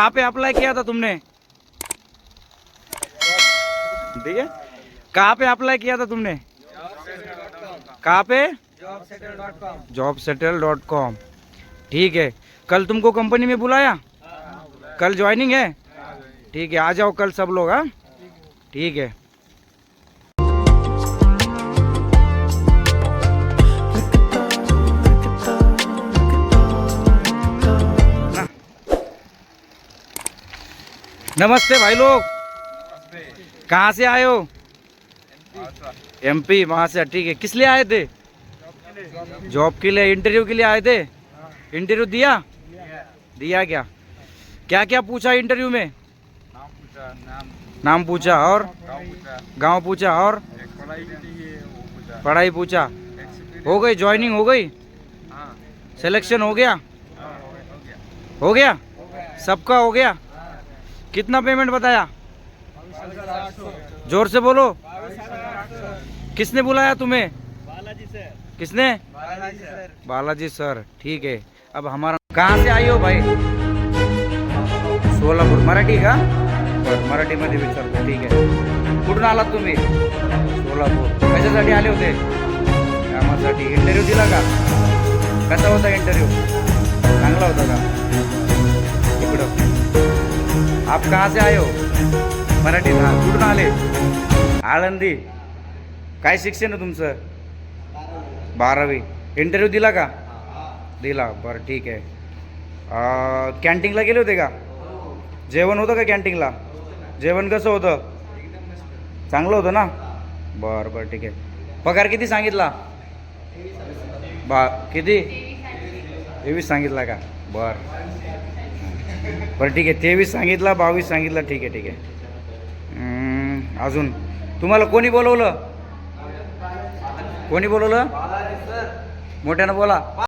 कहाँ पे apply KIA था तुमने? ठीक है, कहाँ पे अप्लाई किया था तुमने? कहाँ पे? jobsettle.com। ठीक है, कल तुमको कंपनी में बुलाया? कल ज्वाइनिंग है? ठीक है, आ जाओ कल सब लोग। हाँ ठीक है। नमस्ते भाई लोग, कहाँ से आए हो? MP वहाँ से। ठीक है, किस लिए आए थे? जॉब के लिए, इंटरव्यू के लिए आए थे? इंटरव्यू दिया? दिया क्या क्या क्या पूछा इंटरव्यू में? नाम पूछा और गांव पूछा और पढ़ाई पूछा। हो गई ज्वाइनिंग? हो गई? सिलेक्शन हो गया? हो गया सबका? हो गया। कितना पेमेंट बताया? जोर से बोलो। किसने बुलाया तुम्हें? बालाजी सर। किसने? बालाजी सर। बालाजी सर, ठीक है। अब हमारा, कहाँ से आई हो भाई? सोलापूर। मराठी का? मराठीमध्ये विचारतो, ठीक आहे। कुठून आलात तुम्ही? सोलापूर। कशासाठी आले होते? कामासाठी। इंटरव्ह्यू दिला का? कसा होता इंटरव्ह्यू? चांगला होता का? इकडं। आप कहाँ से आए हो? मराठी। कुठून आले? आळंदी। काय शिक्षण आहे तुमचं? 12वी। इंटरव्ह्यू दिला का? दिला, बरं ठीक आहे। कॅन्टीनला गेले होते का? जेवण होतं का कॅन्टीनला? जेवण कसं होतं? चांगलं होतं ना? बरं बरं ठीक आहे। पगार किती सांगितला? किती? 23 सांगितला का? बरं बरं ठीक आहे। 23 सांगितला, 22 सांगितला, ठीक आहे ठीक आहे। अजून तुम्हाला कोणी बोलवलं? कोणी बोलवलं? मोठ्यानं बोला।